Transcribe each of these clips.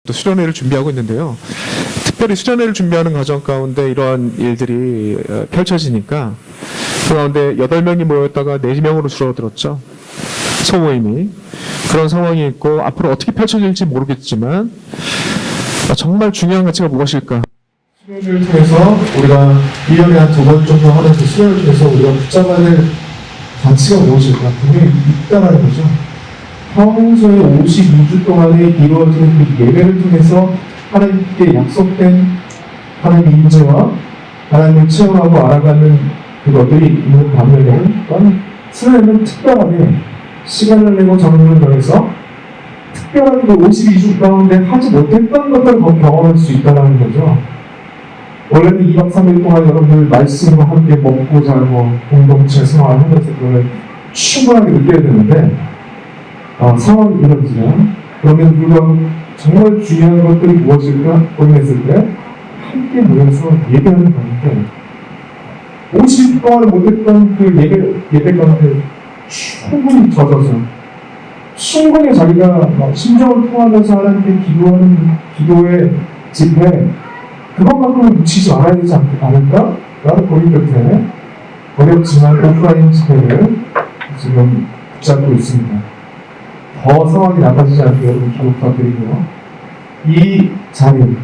또 수련회를 준비하고 있는데요. 특별히 수련회를 준비하는 과정 가운데 이러한 일들이 펼쳐지니까 그 가운데 8명이 모였다가 4명으로 줄어들었죠. 소모임이. 그런 상황이 있고 앞으로 어떻게 펼쳐질지 모르겠지만 정말 중요한 가치가 무엇일까? 수련회를 통해서 우리가 1년에 한 2번 정도 하는 그 수련회를 통해서 우리가 붙잡아야 될 가치가 무엇일까? 분명히 있다는 거죠. 평소에 52주 동안에 이루어지는 그 예배를 통해서 하나님께 약속된 하나님의 인재와 하나님을 체험하고 알아가는 그것들이 있는 반면에 수련회는 특별하게 시간을 내고 정성을 더해서 특별한 그 52주 가운데 하지 못했던 것들을 경험할 수 있다는 거죠. 원래는 2박 3일 동안 여러분들 말씀과 함께 먹고 자고 공동체 생활하면서 그걸 충분하게 느껴야 되는데 상황이 이런지라 그러면 불구하고 정말 중요한 것들이 무엇일까 고민했을 때 함께 모여서 예배하는 가운데 50일 동안 못했던 그 예배 가운데 충분히 젖어서 충분히 자기가 심정을 통하면서 하나님께 기도하는 기도의 집회 그것만큼은 묻히지 말아야 되지 않을까? 라는 고민 끝에 어렵지만 오프라인 집회를 지금 붙잡고 있습니다. 더 상황이 나빠지지 않게 여러분 기도 부탁드리고요. 이 자리,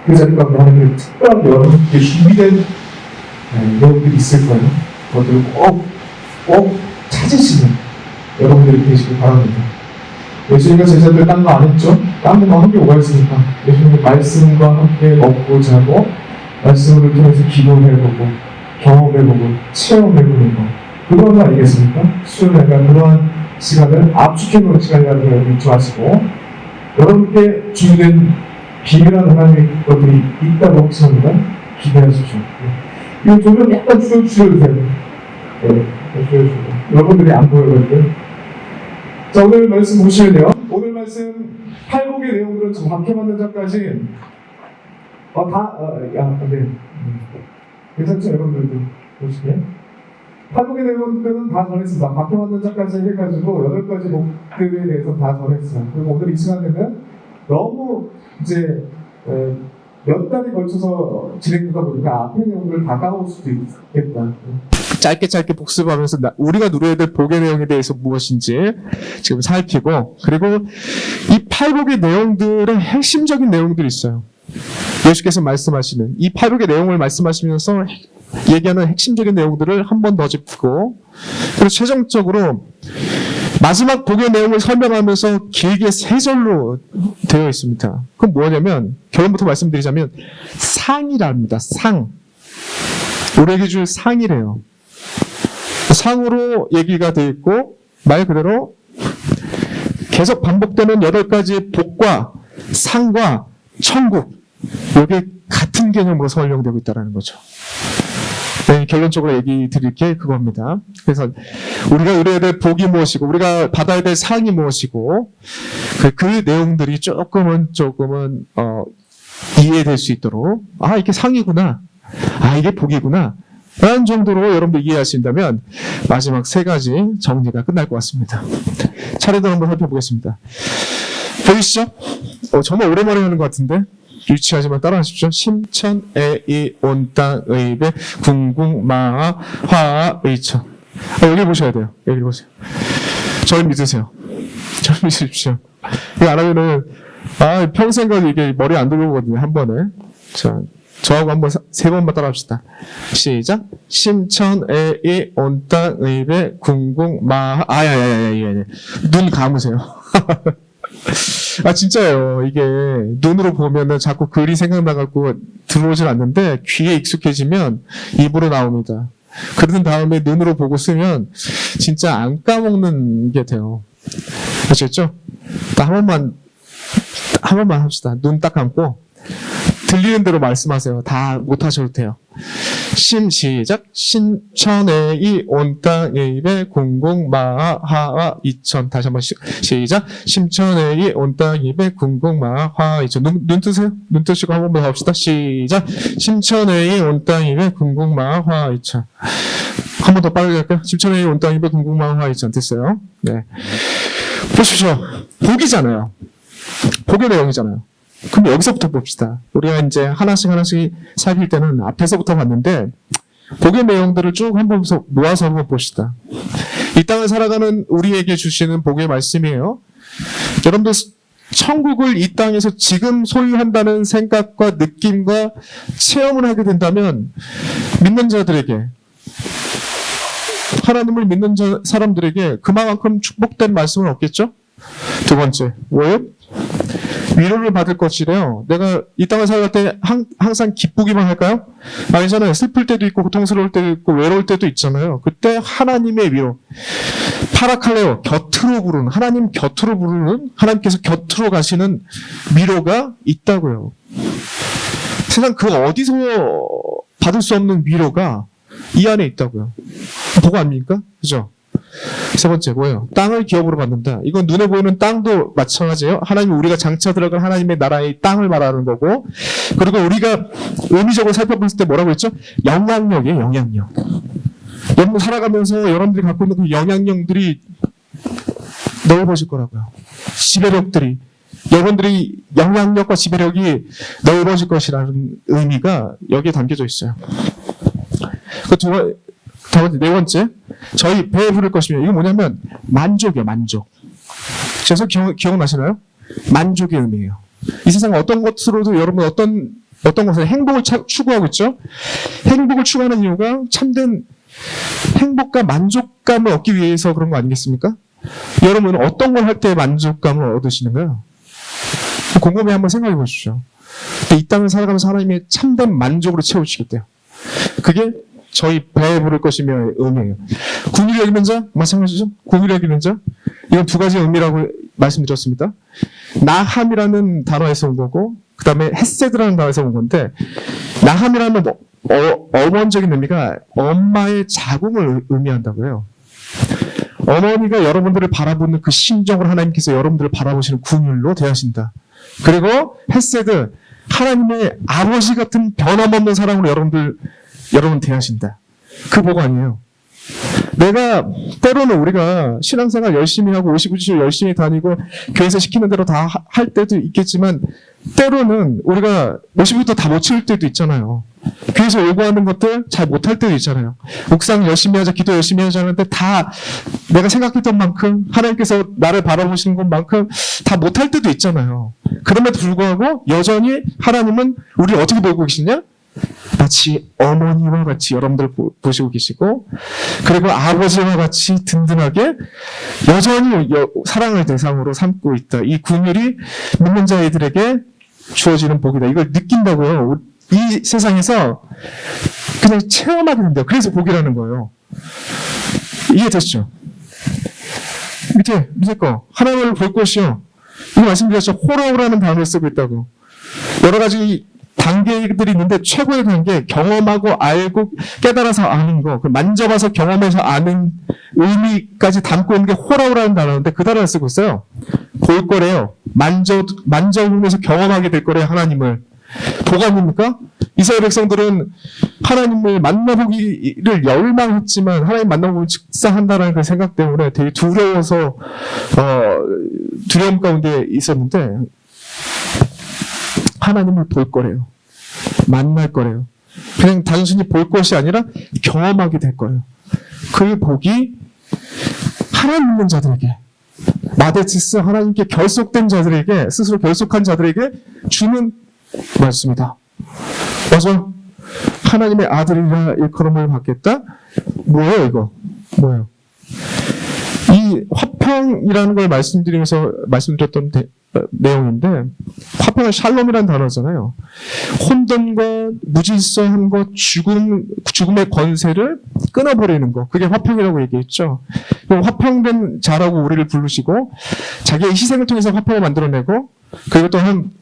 그 자리 가운데 하나님의 특별한 여러분께 준비된 내용들이 있을 거예요. 그것들을 꼭 찾으시는 여러분들이 되시길 바랍니다. 예수님과 제자들 딴 거 안 했죠? 딴 거만 함께 오가 있으니까 예수님의 말씀과 함께 먹고 자고 말씀을 통해서 기도해보고 경험해보고 체험해보는 거 그런 거 아니겠습니까? 수련회가 그러한 시간을 압축해놓은 시간이라는 걸 잊지 마시고 여러분께 준비된 비밀한 하나님의 것들이 있다고 확신합니다. 기대하십시오. 이거 조명 약간 줄여주세요. 네, 줄여주세요. 여러분들이 안 보여요. 자, 오늘 말씀 보시면요. 오늘 말씀 팔복의 내용들은 지금 박해만는 자까지 네. 괜찮죠? 여러분들도 보시게. 팔복의 내용들은 다 전했습니다. 박해만는 자까지 해가지고 8가지 목들에 대해서 다 전했어요. 그리고 오늘 이 시간에는 너무 이제 몇 달에 걸쳐서 진행되다 보니까 앞에 내용들을 다 까먹을 수도 있겠다. 짧게 복습하면서 우리가 누려야 될 복의 내용에 대해서 무엇인지 지금 살피고 그리고 이 팔복의 내용들의 핵심적인 내용들이 있어요. 예수께서 말씀하시는 이 팔복의 내용을 말씀하시면서 얘기하는 핵심적인 내용들을 한 번 더 짚고 그리고 최종적으로 마지막 복의 내용을 설명하면서 길게 3절로 되어 있습니다. 그건 뭐냐면 결론부터 말씀드리자면 상이랍니다. 상. 우리에게 줄 상이래요. 상으로 얘기가 되어 있고 말 그대로 계속 반복되는 8가지의 복과 상과 천국 이게 같은 개념으로 설명되고 있다는 거죠. 네, 결론적으로 얘기 드릴 게 그겁니다. 그래서 우리가 누려야 될 복이 무엇이고 우리가 받아야 될 상이 무엇이고 그 내용들이 조금은 이해될 수 있도록 이게 상이구나 이게 복이구나 라는 정도로 여러분들 이해하신다면 마지막 3가지 정리가 끝날 것 같습니다. 차례대로 한번 살펴보겠습니다. 보이시죠? 정말 오랜만에 하는 것 같은데 유치하지만 따라하십시오. 심천애이 온땅의 배 궁궁마하 화의천. 여기 보셔야 돼요. 여기 보세요. 저를 믿으세요. 저를 믿으십시오. 이거 안 하면은 평생까지 이게 머리 안 들어오거든요. 한 번에. 자, 저하고 한번 3번만 따라합시다. 시작. 심천애이 온땅의 배 궁궁마하 눈 감으세요. 진짜예요. 이게 눈으로 보면은 자꾸 글이 생각나갖고 들어오질 않는데 귀에 익숙해지면 입으로 나옵니다. 그런 다음에 눈으로 보고 쓰면 진짜 안 까먹는 게 돼요. 아시겠죠? 한 번만 합시다. 눈 딱 감고 들리는 대로 말씀하세요. 다 못하셔도 돼요. 시작. 신천애이 온땅의 배 궁궁마하 이천. 다시 한번 시작. 심천애이 온땅의 배 궁궁마하 이천. 눈 뜨세요. 눈 뜨시고 한 번만 더 합시다. 시작. 심천애이 온땅의 배 궁궁마하 이천. 한 번 더 빠르게 할까요? 심천애이 온땅의 배 궁궁마하 이천. 됐어요. 네. 보십시오. 복이잖아요. 복의 내용이잖아요. 그럼 여기서부터 봅시다. 우리가 이제 하나씩 살필 때는 앞에서부터 봤는데 복의 내용들을 쭉 한번 모아서 한번 봅시다. 이 땅을 살아가는 우리에게 주시는 복의 말씀이에요. 여러분들 천국을 이 땅에서 지금 소유한다는 생각과 느낌과 체험을 하게 된다면 믿는 자들에게, 하나님을 믿는 사람들에게 그만큼 축복된 말씀을 얻겠죠? 두 번째, 뭐예요? 위로를 받을 것이래요. 내가 이 땅을 살아갈 때 항상 기쁘기만 할까요? 아니잖아요. 슬플 때도 있고 고통스러울 때도 있고 외로울 때도 있잖아요. 그때 하나님의 위로, 파라칼레오, 곁으로 부르는, 하나님 곁으로 부르는, 하나님께서 곁으로 가시는 위로가 있다고요. 세상 그 어디서 받을 수 없는 위로가 이 안에 있다고요. 복 아닙니까? 그죠? 세 번째 뭐예요? 땅을 기업으로 받는다. 이건 눈에 보이는 땅도 마찬가지예요. 하나님, 우리가 장차 들어갈 하나님의 나라의 땅을 말하는 거고, 그리고 우리가 의미적으로 살펴봤을 때 뭐라고 했죠? 영향력이에요. 영향력. 여러분 살아가면서 여러분들이 갖고 있는 그 영향력들이 넓어질 거라고요. 지배력들이, 여러분들이 영향력과 지배력이 넓어질 것이라는 의미가 여기에 담겨져 있어요. 네 번째, 저희 배에 부를 것이며, 이거 뭐냐면 만족이에요. 만족. 그래서 기억나시나요? 만족의 의미예요. 이 세상 어떤 것으로도 여러분 어떤 것에 행복을 추구하고 있죠? 행복을 추구하는 이유가 참된 행복과 만족감을 얻기 위해서 그런 거 아니겠습니까? 여러분은 어떤 걸 할 때 만족감을 얻으시는가요? 곰곰이 한번 생각해 보십시오. 이 땅을 살아가면서 하나님이 참된 만족으로 채우시겠대요. 그게 저희 배에 부를 것이며 의미예요. 궁유를 여기는 자, 마찬가지죠? 궁유를 여기는 자. 이건 두 가지 의미라고 말씀드렸습니다. 나함이라는 단어에서 온 거고, 그 다음에 헤세드라는 단어에서 온 건데, 나함이라는 어원적인 의미가 엄마의 자궁을 의미한다고 해요. 어머니가 여러분들을 바라보는 그 심정을 하나님께서 여러분들을 바라보시는 궁율로 대하신다. 그리고 헤세드, 하나님의 아버지 같은 변함없는 사랑으로 여러분 대하신다. 그 복 아니에요. 내가 때로는 우리가 신앙생활 열심히 하고 59주일 열심히 다니고 교회에서 시키는 대로 다 할 때도 있겠지만, 때로는 우리가 50부터 다 못 채울 때도 있잖아요. 교회에서 요구하는 것들 잘 못할 때도 있잖아요. 묵상 열심히 하자, 기도 열심히 하자 하는데 다 내가 생각했던 만큼, 하나님께서 나를 바라보시는 것만큼 다 못할 때도 있잖아요. 그럼에도 불구하고 여전히 하나님은 우리를 어떻게 보고 계시냐? 마치 어머니와 같이 여러분들 보시고 계시고, 그리고 아버지와 같이 든든하게 여전히 사랑을 대상으로 삼고 있다. 이 궁율이 믿는 자들에게 주어지는 복이다. 이걸 느낀다고요. 이 세상에서 그냥 체험하게 된대요. 그래서 복이라는 거예요. 이해되시죠? 밑에 거 하나님을 볼 것이요. 이거 말씀드렸죠. 호라우라는 단어를 쓰고 있다고. 여러 가지 단계들이 있는데 최고의 단계, 경험하고 알고 깨달아서 아는 거, 만져봐서 경험해서 아는 의미까지 담고 있는 게 호라우라는 단어인데, 그 단어를 쓰고 있어요. 볼 거래요. 만져보면서 경험하게 될 거래요, 하나님을. 복 아닙니까? 이스라엘 백성들은 하나님을 만나보기를 열망했지만 하나님 만나보면 즉사한다는 그 생각 때문에 되게 두려워서 두려움 가운데 있었는데, 하나님을 볼 거래요. 만날 거래요. 그냥 단순히 볼 것이 아니라 경험하게 될 거예요. 그 복이 하나님 믿는 자들에게, 마데치스, 하나님께 결속된 자들에게, 스스로 결속한 자들에게 주는 말씀이다. 맞아. 하나님의 아들이라 일컬음을 받겠다. 뭐예요, 이거? 뭐예요? 이 화평이라는 걸 말씀드렸던 내용인데, 화평은 샬롬이라는 단어잖아요. 혼돈과 무질서한 것, 죽음의 권세를 끊어버리는 것, 그게 화평이라고 얘기했죠. 화평된 자라고 우리를 부르시고, 자기의 희생을 통해서 화평을 만들어내고, 그리고 또한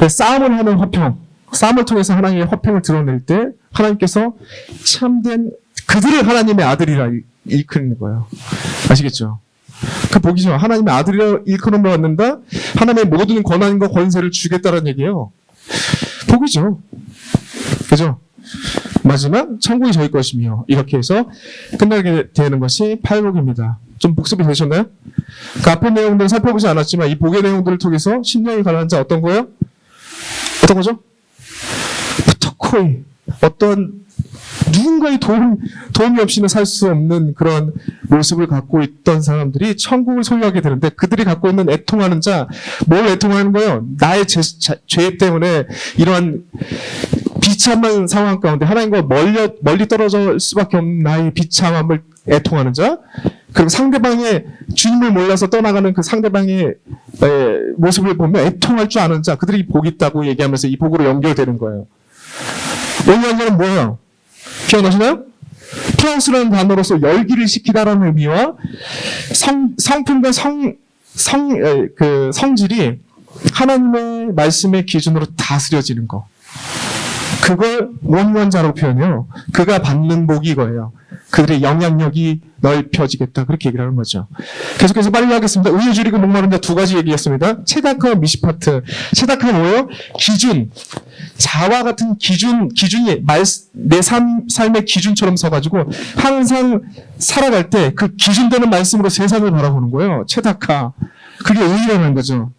싸움을 하는 화평, 싸움을 통해서 하나님의 화평을 드러낼 때 하나님께서 참된 그들을 하나님의 아들이라 일컫는 거예요. 아시겠죠? 그 복이죠. 하나님의 아들이라 일컬음을 받는다. 하나님의 모든 권한과 권세를 주겠다는 얘기예요. 복이죠. 그죠? 마지막 천국이 저희 것이며, 이렇게 해서 끝나게 되는 것이 팔복입니다. 좀 복습이 되셨나요? 그 앞에 내용들은 살펴보지 않았지만 이 복의 내용들을 통해서 심령이 가난한 자 어떤 거예요? 어떤 거죠? 부터코이 어떤 누군가의 도움이 없이는 살 수 없는 그런 모습을 갖고 있던 사람들이 천국을 소유하게 되는데 그들이 갖고 있는 애통하는 자, 뭘 애통하는 거예요? 나의 죄 때문에 이러한 비참한 상황 가운데 하나님과 멀리 떨어질 수밖에 없는 나의 비참함을 애통하는 자, 그리고 상대방의 주님을 몰라서 떠나가는 그 상대방의 모습을 보면 애통할 줄 아는 자, 그들이 복이 있다고 얘기하면서 이 복으로 연결되는 거예요. 연결한 자는 뭐예요? 기억나시나요? 프랑스라는 단어로서 열기를 식히다라는 의미와 성품과 성질이 하나님의 말씀의 기준으로 다스려지는 거. 그걸 원원자로 표현해요. 그가 받는 복이 이거예요. 그들의 영향력이 넓혀지겠다. 그렇게 얘기를 하는 거죠. 계속해서 빨리 하겠습니다. 의에 줄이고 목마른 자 두 가지 얘기했습니다. 체다크와 미시파트. 체다크가 뭐예요? 기준. 자와 같은 기준이 내 삶의 기준처럼 서가지고 항상 살아갈 때 그 기준되는 말씀으로 세상을 바라보는 거예요. 체다카. 그게 의라는 거죠.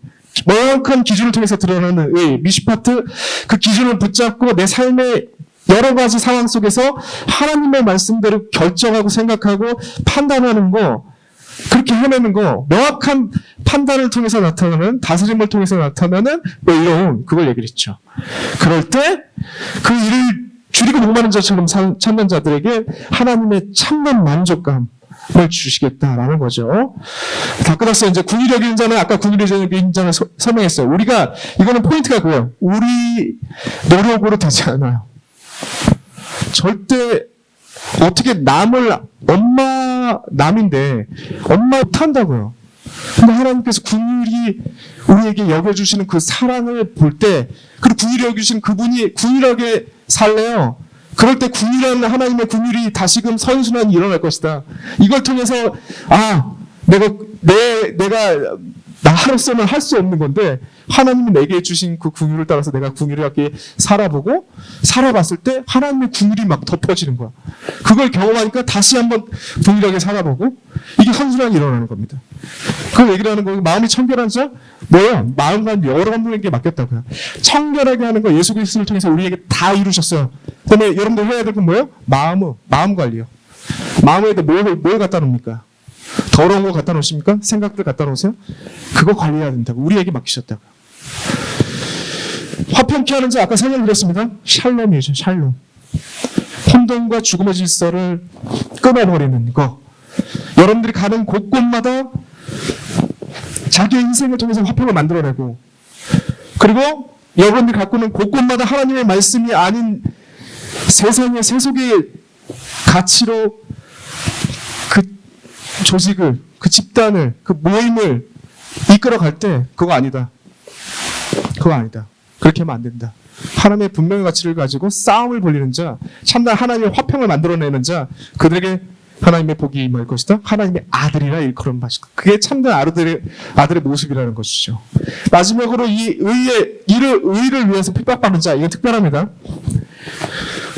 명확한 기준을 통해서 드러나는 의. 미시파트, 그 기준을 붙잡고 내 삶의 여러 가지 상황 속에서 하나님의 말씀대로 결정하고 생각하고 판단하는 거, 그렇게 해내는 거, 명확한 판단을 통해서 나타나는, 다스림을 통해서 나타나는 의로움, 그걸 얘기를 했죠. 그럴 때 그 일을 줄이고 목마른 자처럼 찾는 자들에게 하나님의 참된 만족감을 주시겠다라는 거죠. 다 끝났어요. 이제 궁일이 여기는 자는 아까 궁일이 여기는 자는 설명했어요. 이거는 포인트가 그거예요. 우리 노력으로 되지 않아요. 절대 어떻게 남인데 엄마 못한다고요. 근데 하나님께서 궁일이 우리에게 여겨주시는 그 사랑을 볼 때, 그리고 궁일이 여겨주시는 그분이 궁일하게 살래요. 그럴 때 궁일한 하나님의 궁일이 다시금 선순환이 일어날 것이다. 이걸 통해서 내가 나로서는 할 수 없는 건데 하나님이 내게 주신 그 궁율을 따라서 내가 궁율하게 살아봤을 때 하나님의 궁율이 막 덮여지는 거야. 그걸 경험하니까 다시 한번 궁율하게 살아보고 이게 선순환이 일어나는 겁니다. 그걸 얘기를 하는 거고, 마음이 청결한 자 뭐예요? 마음과 여러 분에게 맡겼다고요. 청결하게 하는 거 예수 그리스도를 통해서 우리에게 다 이루셨어요. 그다음에 여러분들 해야 될 건 뭐예요? 마음 관리요. 마음에다 뭘 갖다 놓습니까? 더러운 거 갖다 놓으십니까? 생각들 갖다 놓으세요? 그거 관리해야 된다고. 우리에게 맡기셨다고요. 화평케 하는 자 아까 설명드렸습니다. 샬롬이죠. 샬롬. 혼돈과 죽음의 질서를 끊어버리는 거. 여러분들이 가는 곳곳마다 자기의 인생을 통해서 화평을 만들어내고, 그리고 여러분들이 갖고 있는 곳곳마다 하나님의 말씀이 아닌 세상의 세속의 가치로 그 조직을, 그 집단을, 그 모임을 이끌어갈 때 그거 아니다. 그렇게 하면 안 된다. 하나님의 분명한 가치를 가지고 싸움을 벌이는 자, 참된 하나님의 화평을 만들어내는 자, 그들에게 하나님의 복이 임할 것이다. 하나님의 아들이라 일컬음 하시고, 그게 참된 아들의 모습이라는 것이죠. 마지막으로 이 의를 위해서 핍박받는 자, 이건 특별합니다.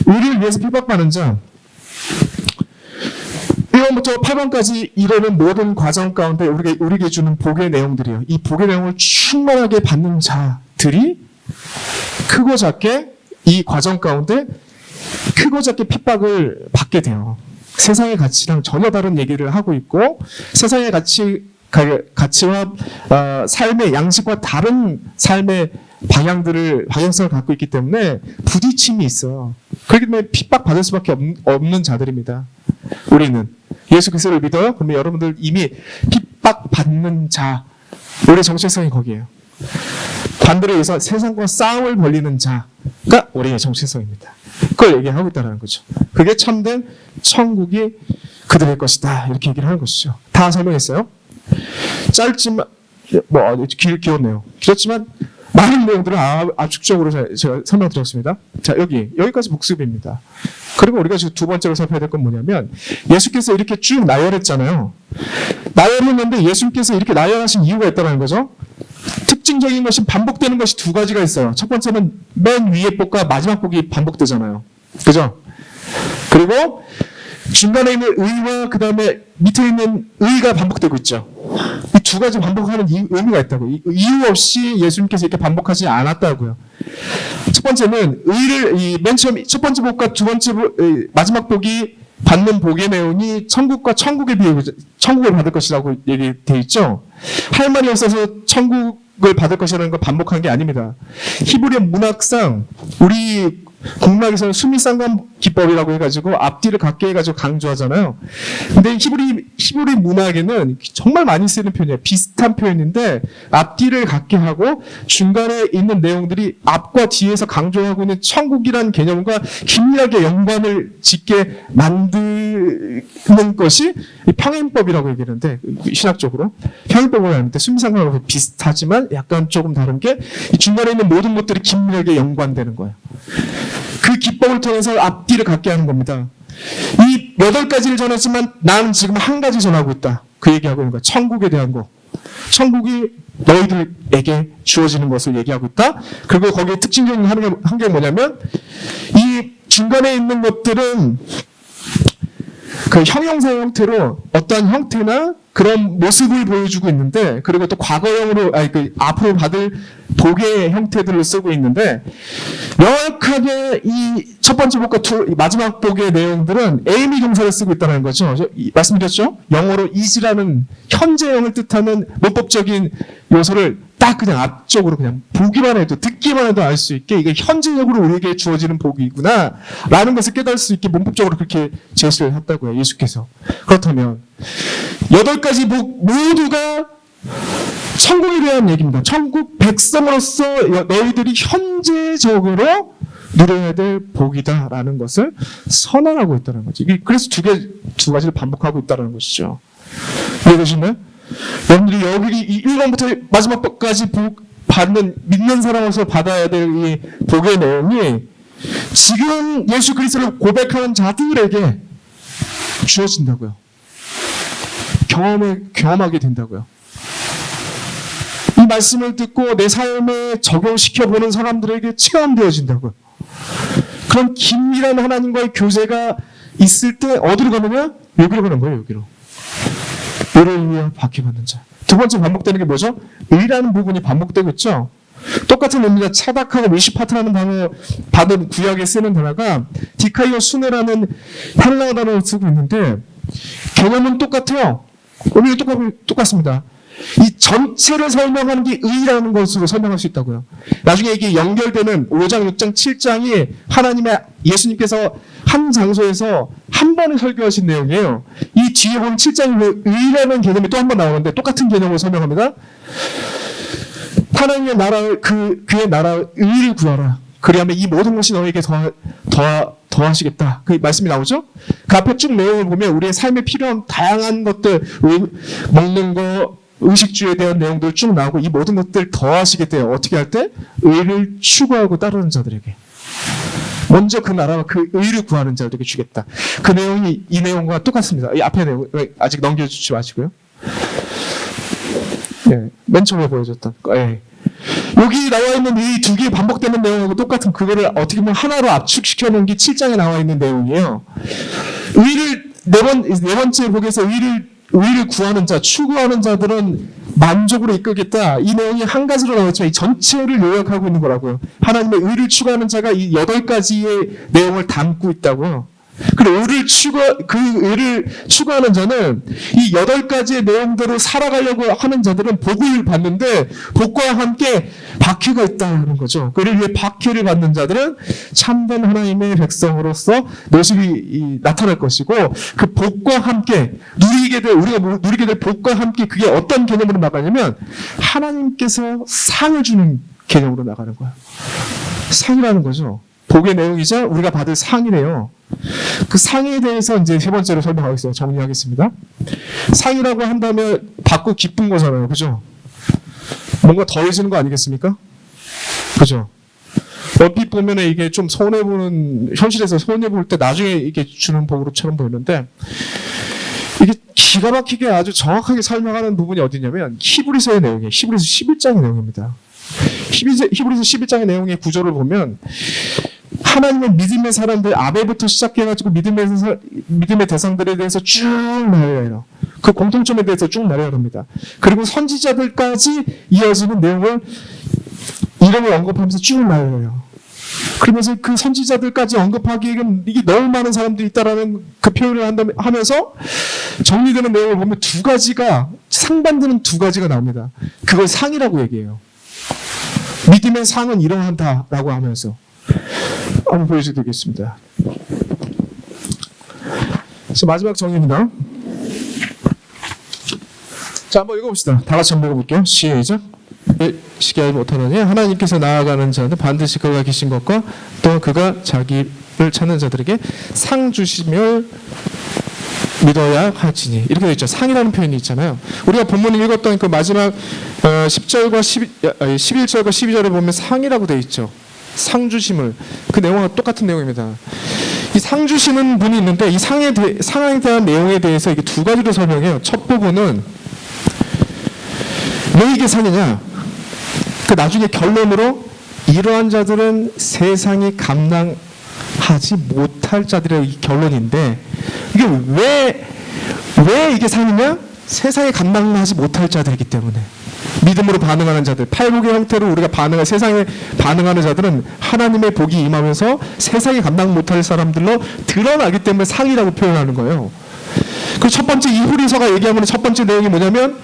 의를 위해서 핍박받는 자, 1번부터 8번까지 이르는 모든 과정 가운데 우리에게 주는 복의 내용들이에요. 이 복의 내용을 충만하게 받는 자들이 크고 작게 이 과정 가운데 크고 작게 핍박을 받게 돼요. 세상의 가치랑 전혀 다른 얘기를 하고 있고, 세상의 가치와 삶의 양식과 다른 삶의 방향성을 갖고 있기 때문에 부딪힘이 있어요. 그렇기 때문에 핍박받을 수밖에 없는 자들입니다. 우리는 예수 그리스도를 믿어요? 그러면 여러분들 이미 핍박받는 자, 우리의 정체성이 거기에요. 반대로 해서 세상과 싸움을 벌이는 자가 우리의 정체성입니다. 그걸 얘기하고 있다는 거죠. 그게 참된 천국이 그들의 것이다, 이렇게 얘기를 하는 것이죠. 다 설명했어요. 짧지만 길었네요. 길었지만 많은 내용들을 압축적으로 제가 설명드렸습니다. 자, 여기까지 복습입니다. 그리고 우리가 지금 두 번째로 살펴야 될 건 뭐냐면, 예수께서 이렇게 쭉 나열했잖아요. 나열했는데 예수님께서 이렇게 나열하신 이유가 있다는 거죠. 특징적인 것이 반복되는 것이 두 가지가 있어요. 첫 번째는 맨 위에 복과 마지막 복이 반복되잖아요. 그죠? 그리고 중간에 있는 의와 그 다음에 밑에 있는 의가 반복되고 있죠. 이 두 가지 반복하는 의미가 있다고. 이유 없이 예수님께서 이렇게 반복하지 않았다고요. 첫 번째는 의를 맨 처음 첫 번째 복과 두 번째 마지막 복이 받는 복의 내용이 천국과 천국의 비유, 천국을 받을 것이라고 얘기되어 있죠. 할 말이 없어서 천국을 받을 것이라는 걸 반복한 게 아닙니다. 히브리 문학상 우리 국락에서는 수미상관 기법이라고 해가지고 앞뒤를 갖게 해가지고 강조하잖아요. 근데 히브리 문학에는 정말 많이 쓰는 표현이에요. 비슷한 표현인데 앞뒤를 갖게 하고 중간에 있는 내용들이 앞과 뒤에서 강조하고 있는 천국이라는 개념과 긴밀하게 연관을 짓게 만드는 것이 평행법이라고 얘기하는데 신학적으로 평행법을 하는데 수미상관하고 비슷하지만 약간 조금 다른 게 이 중간에 있는 모든 것들이 긴밀하게 연관되는 거예요. 그 기법을 통해서 앞뒤를 갖게 하는 겁니다. 이 8가지를 전했지만 나는 지금 한 가지 전하고 있다. 그 얘기하고 있는 거야. 천국에 대한 거. 천국이 너희들에게 주어지는 것을 얘기하고 있다. 그리고 거기에 특징적인 한 게 뭐냐면 이 중간에 있는 것들은 그 형용사 형태로 어떤 형태나 그런 모습을 보여주고 있는데, 그리고 또 과거형으로, 앞으로 받을 복의 형태들을 쓰고 있는데, 명확하게 이 첫 번째 복과 마지막 복의 내용들은 에이미 동사를 쓰고 있다는 거죠. 말씀드렸죠? 영어로 is라는 현재형을 뜻하는 문법적인 요소를 딱 그냥 앞쪽으로 그냥 보기만 해도, 듣기만 해도 알 수 있게 이게 현재적으로 우리에게 주어지는 복이구나 라는 것을 깨달을 수 있게 문법적으로 그렇게 제시를 했다고요, 예수께서. 그렇다면 8가지 복 모두가 천국에 대한 얘기입니다. 천국 백성으로서 너희들이 현재적으로 누려야 될 복이다라는 것을 선언하고 있다는 거지. 그래서 두 가지를 반복하고 있다는 것이죠. 이해되시나요? 여러분들이 여기 1번부터 마지막까지 복 받는 믿는 사람으로서 받아야 될 이 복의 내용이 지금 예수 그리스도를 고백하는 자들에게 주어진다고요. 경험하게 된다고요. 이 말씀을 듣고 내 삶에 적용시켜보는 사람들에게 체험되어진다고요. 그런 긴밀한 하나님과의 교제가 있을 때 어디로 가느냐? 여기로 가는 거예요, 여기로. 의를 위하여 박해받는 자. 두 번째 반복되는 게 뭐죠? 의라는 부분이 반복되고 있죠. 똑같은 의미가 차닥하고 미시파트라는 단어 받은 구약에 쓰는 단어가 디카이오 수네라는 헬라어 단어를 쓰고 있는데 개념은 똑같아요. 의미가 똑같습니다. 이 전체를 설명하는 게 의라는 것으로 설명할 수 있다고요. 나중에 이게 연결되는 5장, 6장, 7장이 하나님의 예수님께서 한 장소에서 한 번에 설교하신 내용이에요. 이 뒤에 보면 7장에 의라는 개념이 또 한 번 나오는데 똑같은 개념으로 설명합니다. 하나님의 나라를 그의 나라 의를 구하라. 그리하면 이 모든 것이 너에게 더하시겠다. 그 말씀이 나오죠? 그 앞에 쭉 내용을 보면 우리의 삶에 필요한 다양한 것들, 먹는 거, 의식주에 대한 내용들 쭉 나오고 이 모든 것들 더하시게 돼요. 어떻게 할 때? 의를 추구하고 따르는 자들에게. 먼저 그 나라와 그 의를 구하는 자들에게 주겠다. 그 내용이 이 내용과 똑같습니다. 이 앞에 내용 아직 넘겨주지 마시고요. 예, 맨 처음에 보여줬던 거. 예. 여기 나와 있는 이 두 개 반복되는 내용하고 똑같은 그거를 어떻게 보면 하나로 압축시켜 놓은 게 7장에 나와 있는 내용이에요. 의를 네 번째 복에서 의를 구하는 자, 추구하는 자들은 만족으로 이끌겠다. 이 내용이 한 가지로 나왔지만 이 전체를 요약하고 있는 거라고요. 하나님의 의를 추구하는 자가 이 8가지의 내용을 담고 있다고요. 그리고 그 의를 추구하는 자는 이 8가지의 내용대로 살아가려고 하는 자들은 복을 받는데 복과 함께 박해가 있다는 거죠. 그를 위해 박해를 받는 자들은 참된 하나님의 백성으로서 모습이 나타날 것이고 그 복과 함께 우리가 누리게 될 복과 함께 그게 어떤 개념으로 나가냐면 하나님께서 상을 주는 개념으로 나가는 거예요. 상이라는 거죠. 복의 내용이자 우리가 받을 상이래요. 그 상에 대해서 이제 세 번째로 설명하겠습니다. 정리하겠습니다. 상이라고 한다면 받고 기쁜 거잖아요. 그죠? 뭔가 더해지는 거 아니겠습니까? 그죠? 얼핏 보면 이게 좀 손해보는, 현실에서 손해볼 때 나중에 이게 주는 복으로처럼 보이는데 이게 기가 막히게 아주 정확하게 설명하는 부분이 어디냐면 히브리서의 내용이에요. 히브리서 11장의 내용입니다. 히브리서 11장의 내용의 구조를 보면 하나님의 믿음의 사람들, 아벨부터 시작해가지고 믿음의 대상들에 대해서 쭉 나열해요. 그 공통점에 대해서 쭉 나열합니다. 그리고 선지자들까지 이어지는 내용을 이름을 언급하면서 쭉 나열해요. 그러면서 그 선지자들까지 언급하기에는 이게 너무 많은 사람들이 있다라는 그 표현을 하면서 정리되는 내용을 보면 두 가지가, 상반되는 두 가지가 나옵니다. 그걸 상이라고 얘기해요. 믿음의 상은 이러한다라고 하면서 한번 보여드리겠습니다. 자, 마지막 정리입니다. 자, 한번 읽어봅시다. 다 같이 한번 읽어볼게요. 시작. 시기하지 못하느니 하나님께서 나아가는 자는 반드시 그가 계신 것과 또 그가 자기를 찾는 자들에게 상 주심을 믿어야 할지니. 이렇게 되어 있죠. 상이라는 표현이 있잖아요. 우리가 본문을 읽었던 그 마지막 10절과 11절과 12절에 보면 상이라고 되어 있죠. 상 주심을. 그 내용과 똑같은 내용입니다. 이 상 주시는 분이 있는데 이 상에 대한 내용에 대해서 이게 두 가지로 설명해요. 첫 부분은 왜 이게 상이냐? 그 나중에 결론으로 이러한 자들은 세상이 감당하지 못할 자들의 결론인데, 이게 왜 이게 상이냐? 세상에 감당하지 못할 자들이기 때문에. 믿음으로 반응하는 자들, 팔복의 형태로 우리가 세상에 반응하는 자들은 하나님의 복이 임하면서 세상에 감당 못할 사람들로 드러나기 때문에 상이라고 표현하는 거예요. 그 첫 번째 이후리서가 얘기하는 첫 번째 내용이 뭐냐면,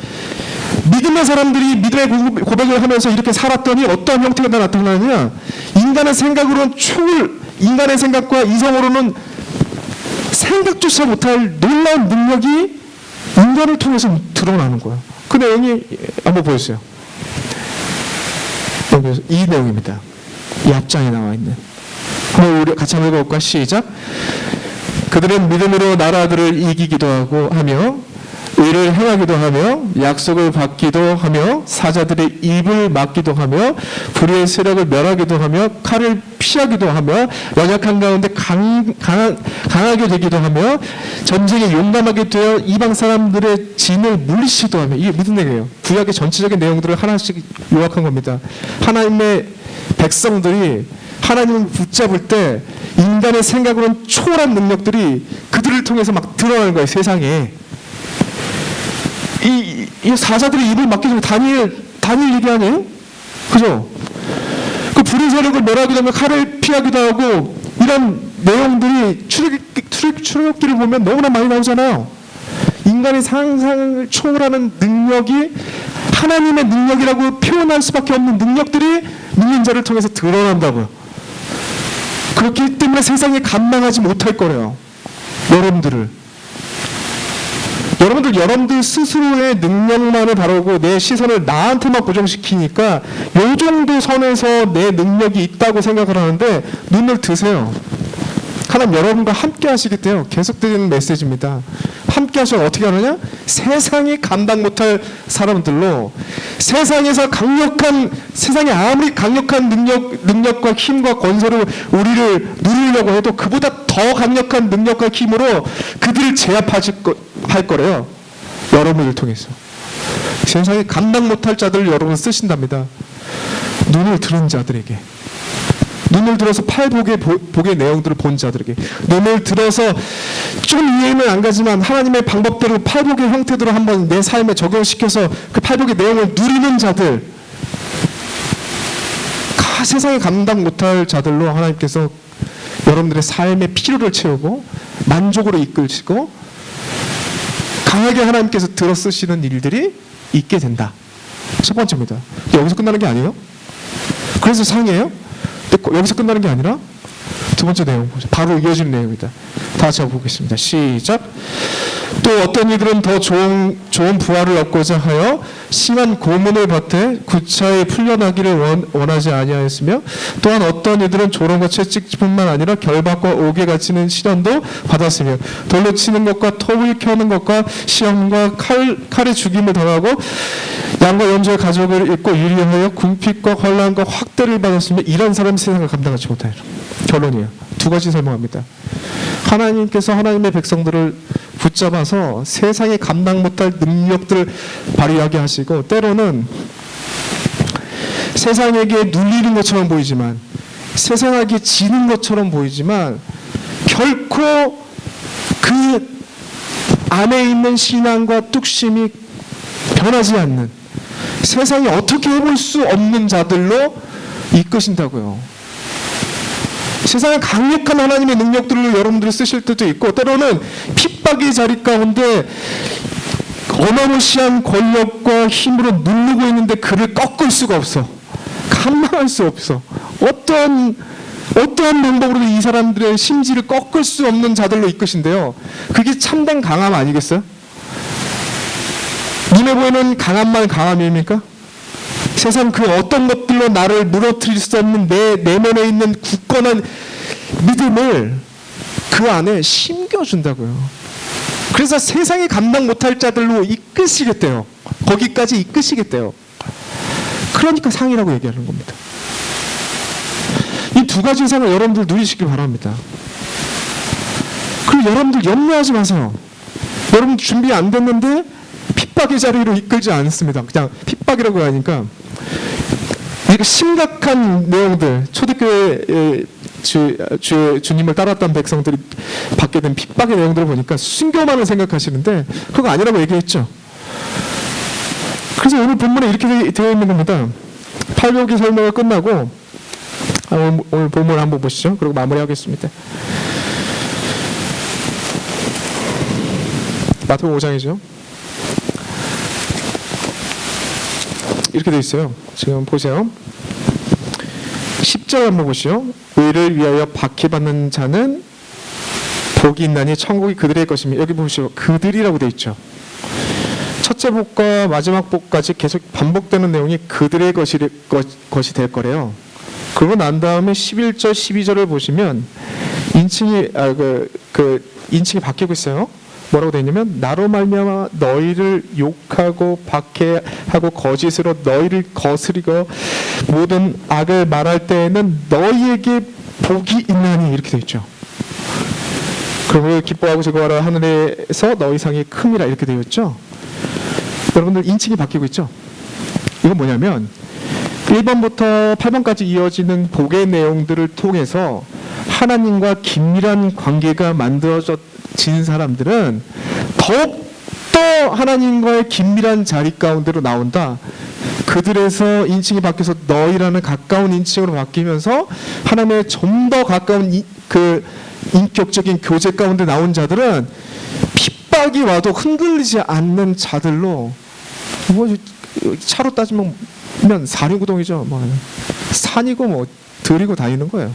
믿음의 사람들이 믿음의 고백을 하면서 이렇게 살았더니 어떤 형태가 나타나느냐? 인간의 생각으로는 인간의 생각과 이성으로는 생각조차 못할 놀라운 능력이 인간을 통해서 드러나는 거야. 그 내용이 한번 보여주세요. 이 내용입니다. 이 앞장에 나와 있는. 한번 우리 같이 한번 읽어볼까? 시작. 그들은 믿음으로 나라들을 이기기도 하며 의를 행하기도 하며 약속을 받기도 하며 사자들의 입을 막기도 하며 불의의 세력을 멸하기도 하며 칼을 피하기도 하며 연약한 가운데 강하게 되기도 하며 전쟁에 용감하게 되어 이방 사람들의 진을 물리치기도 하며. 이게 무슨 얘기예요? 구약의 전체적인 내용들을 하나씩 요약한 겁니다. 하나님의 백성들이 하나님을 붙잡을 때 인간의 생각으로는 초월한 능력들이 그들을 통해서 막 드러나는 거예요. 세상에. 이 사자들이 입을 막기 전에 다니엘 얘기 아니에요? 그죠? 그 불의 세력을 멸하기도 하고 칼을 피하기도 하고 이런 내용들이 출애굽기를 보면 너무나 많이 나오잖아요. 인간의 상상을 초월하는 능력이 하나님의 능력이라고 표현할 수밖에 없는 능력들이 믿는 자를 통해서 드러난다고요. 그렇기 때문에 세상에 감당하지 못할 거래요. 여러분들 스스로의 능력만을 바라고 내 시선을 나한테만 고정시키니까 요 정도 선에서 내 능력이 있다고 생각을 하는데 눈을 드세요. 하나님 여러분과 함께 하시기 때문에 계속되는 메시지입니다. 함께 하시면 어떻게 하느냐? 세상이 감당 못할 사람들로 세상에서 세상에 아무리 강력한 능력과 힘과 권세로 우리를 누리려고 해도 그보다 더 강력한 능력과 힘으로 그들을 제압할 거래요. 여러분을 통해서. 세상에 감당 못할 자들을 여러분 쓰신답니다. 눈을 들은 자들에게. 눈을 들어서 복의 내용들을 본 자들에게. 눈을 들어서 좀 이해는 안 가지만 하나님의 방법대로 팔복의 형태대로 한번 내 삶에 적용시켜서 그 팔복의 내용을 누리는 자들, 세상에 감당 못할 자들로 하나님께서 여러분들의 삶의 필요를 채우고 만족으로 이끌시고 강하게 하나님께서 들어 쓰시는 일들이 있게 된다. 첫 번째입니다. 여기서 끝나는 게 아니에요. 그래서 상이에요. 여기서 끝나는 게 아니라 두 번째 내용 보죠. 바로 이어지는 내용입니다. 다 같이 한번 보겠습니다. 시작. 또 어떤 이들은 더 좋은 부활을 얻고자 하여 심한 고문을 받되 구차히 풀려나기를 원하지 아니하였으며, 또한 어떤 이들은 조롱과 채찍뿐만 아니라 결박과 옥에 갇히는 시련도 받았으며, 돌로 치는 것과 톱을 켜는 것과 시험과 칼의 죽임을 당하고 양과 연주의 가족을 잃고 유리하여 궁핍과 환난과 확대를 받았으며, 이런 사람이 세상을 감당하지 못하리라. 결론이에요. 두 가지 설명합니다. 하나님께서 하나님의 백성들을 붙잡아서 세상에 감당 못할 능력들을 발휘하게 하시고, 때로는 세상에게 눌리는 것처럼 보이지만 세상에게 지는 것처럼 보이지만 결코 그 안에 있는 신앙과 뚝심이 변하지 않는, 세상이 어떻게 해볼 수 없는 자들로 이끄신다고요. 세상에 강력한 하나님의 능력들로 여러분들이 쓰실 때도 있고, 때로는 핍박의 자리 가운데 어마무시한 권력과 힘으로 누르고 있는데 그를 꺾을 수가 없어. 감당할 수 없어. 어떠한 방법으로도 이 사람들의 심지를 꺾을 수 없는 자들로 이끄신데요. 그게 참된 강함 아니겠어요? 눈에 보이는 강함만 강함입니까? 세상 그 어떤 것들로 나를 무너뜨릴 수 없는 내 내면에 있는 굳건한 믿음을 그 안에 심겨준다고요. 그래서 세상이 감당 못할 자들로 이끄시겠대요. 거기까지 이끄시겠대요. 그러니까 상이라고 얘기하는 겁니다. 이 두 가지 상을 여러분들 누리시길 바랍니다. 그리고 여러분들 염려하지 마세요. 여러분 준비 안 됐는데 핍박의 자리로 이끌지 않습니다. 그냥 핍박이라고 하니까 이거 심각한 내용들, 초대교회 주님을 따랐던 백성들이 받게 된 핍박의 내용들을 보니까 순교만을 생각하시는데 그거 아니라고 얘기했죠. 그래서 오늘 본문에 이렇게 되어 있는 겁니다. 800기 설명이 끝나고 오늘 본문 한번 보시죠. 그리고 마무리하겠습니다. 마태복음 5장이죠. 이렇게 되어 있어요. 지금 보세요. 10절 한번 보시죠. 의를 위하여 박해받는 자는 복이 있나니 천국이 그들의 것이며, 여기 보시죠. 그들이라고 되어 있죠. 첫째 복과 마지막 복까지 계속 반복되는 내용이 그들의 것이 될 거래요. 그러고 난 다음에 11절, 12절을 보시면 인칭이 인칭이 바뀌고 있어요. 뭐라고 되어 있냐면 나로 말미암아 너희를 욕하고 박해하고 거짓으로 너희를 거스리고 모든 악을 말할 때에는 너희에게 복이 있나니, 이렇게 되어 있죠. 그러므로 기뻐하고 즐거워하라, 하늘에서 너희 상이 큼이라, 이렇게 되어 있죠. 여러분들 인칭이 바뀌고 있죠. 이건 뭐냐면 1번부터 8번까지 이어지는 복의 내용들을 통해서 하나님과 긴밀한 관계가 만들어진 사람들은 더욱더 하나님과의 긴밀한 자리 가운데로 나온다. 그들에서 인칭이 바뀌어서 너희라는 가까운 인칭으로 바뀌면서 하나님의 좀 더 가까운 그 인격적인 교제 가운데 나온 자들은 핍박이 와도 흔들리지 않는 자들로, 뭐 차로 따지면 사륜구동이죠. 뭐 산이고 뭐 들이고 다니는 거예요.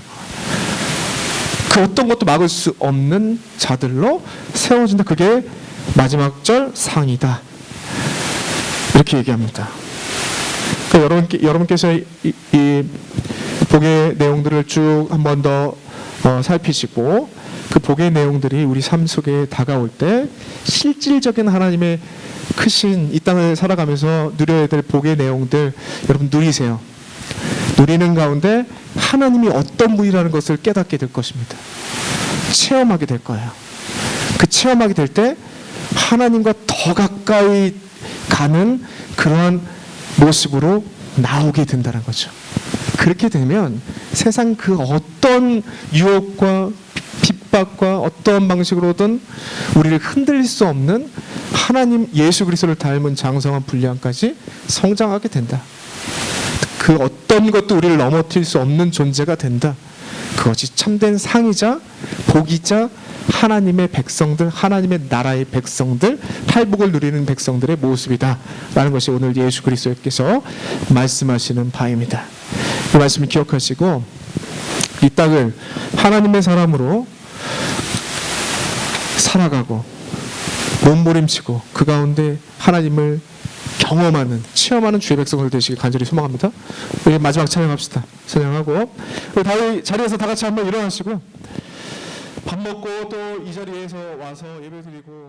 그 어떤 것도 막을 수 없는 자들로 세워진다. 그게 마지막 절 상이다. 이렇게 얘기합니다. 그러니까 여러분께서 이 복의 내용들을 쭉 한 번 더 살피시고 그 복의 내용들이 우리 삶 속에 다가올 때 실질적인 하나님의 크신 이 땅을 살아가면서 누려야 될 복의 내용들 여러분 누리세요. 누리는 가운데 하나님이 어떤 분이라는 것을 깨닫게 될 것입니다. 체험하게 될 거예요. 그 체험하게 될 때 하나님과 더 가까이 가는 그러한 모습으로 나오게 된다는 거죠. 그렇게 되면 세상 그 어떤 유혹과 핍박과 어떤 방식으로든 우리를 흔들릴 수 없는 하나님 예수 그리스도를 닮은 장성한 분량까지 성장하게 된다. 그 어떤 것도 우리를 넘어뜨릴 수 없는 존재가 된다. 그것이 참된 상이자 복이자 하나님의 백성들, 하나님의 나라의 백성들, 팔복을 누리는 백성들의 모습이다 라는 것이 오늘 예수 그리스도께서 말씀하시는 바입니다. 이 말씀을 기억하시고 이 땅을 하나님의 사람으로 살아가고 몸부림치고 그 가운데 하나님을 경험하는, 체험하는 주의 백성들 되시길 간절히 소망합니다. 우리 마지막 찬양합시다. 찬양하고 다시 자리에서 다 같이 한번 일어나시고 밥 먹고 또 이 자리에서 와서 예배드리고